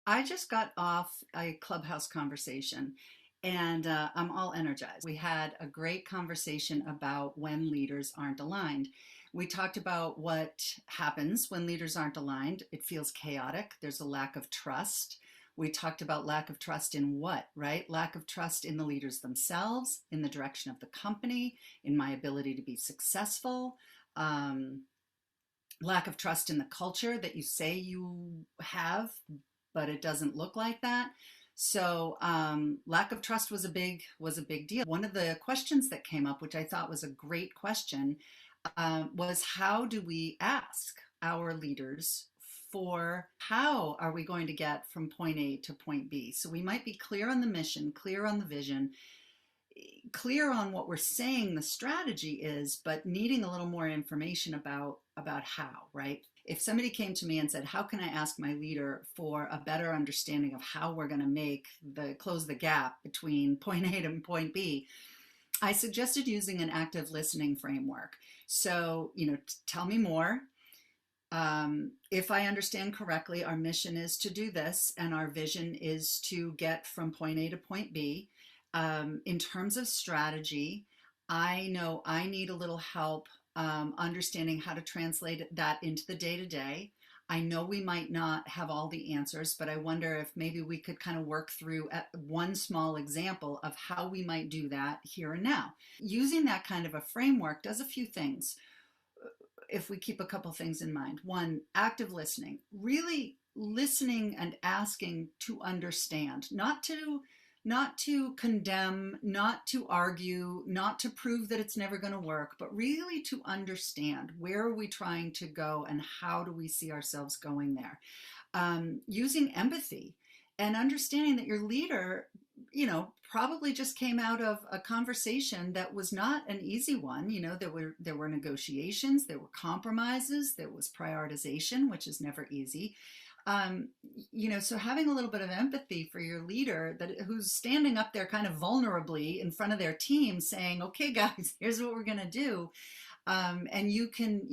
I just got off a Clubhouse conversation and I'm all energized. We had a great conversation about when leaders aren't aligned. We talked about what happens when leaders aren't aligned. It feels chaotic. There's a lack of trust. We talked about lack of trust in what, right? Lack of trust in the leaders themselves, in the direction of the company, in my ability to be successful. Um, Lack of trust in the culture that you say you have, but it doesn't look like that. So lack of trust was a big deal. One of the questions that came up, which I thought was a great question, was how do we ask our leaders for how are we going to get from point A to point B? So we might be clear on the mission, clear on the vision, clear on what we're saying the strategy is, but needing a little more information about how, right? If somebody came to me and said, how can I ask my leader for a better understanding of how we're going to close the gap between point A and point B, I suggested using an active listening framework. So, tell me more. If I understand correctly, our mission is to do this, and our vision is to get from point A to point B. In terms of strategy, I know I need a little help understanding how to translate that into the day to day. I know we might not have all the answers, but I wonder if maybe we could kind of work through one small example of how we might do that here and now. Using that kind of a framework does a few things if we keep a couple things in mind. One, active listening, really listening and asking to understand, not to condemn, not to argue, not to prove that it's never going to work, but really to understand where are we trying to go and how do we see ourselves going there. Using empathy and understanding that your leader, probably just came out of a conversation that was not an easy one. There were negotiations, there were compromises, there was prioritization, which is never easy. So having a little bit of empathy for your leader who's standing up there kind of vulnerably in front of their team saying, okay, guys, here's what we're going to do. And you can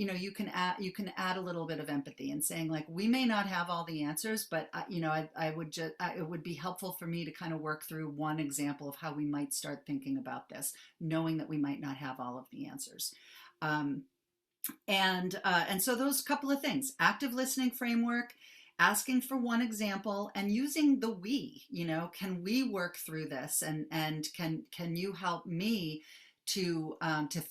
add a little bit of empathy and saying, like, we may not have all the answers, but it would be helpful for me to kind of work through one example of how we might start thinking about this, knowing that we might not have all of the answers. And so those couple of things: active listening framework, asking for one example, and using the we. Can we work through this, and can you help me to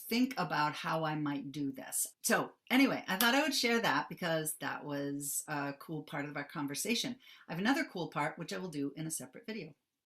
think about how I might do this? So anyway, I thought I would share that because that was a cool part of our conversation. I have another cool part which I will do in a separate video.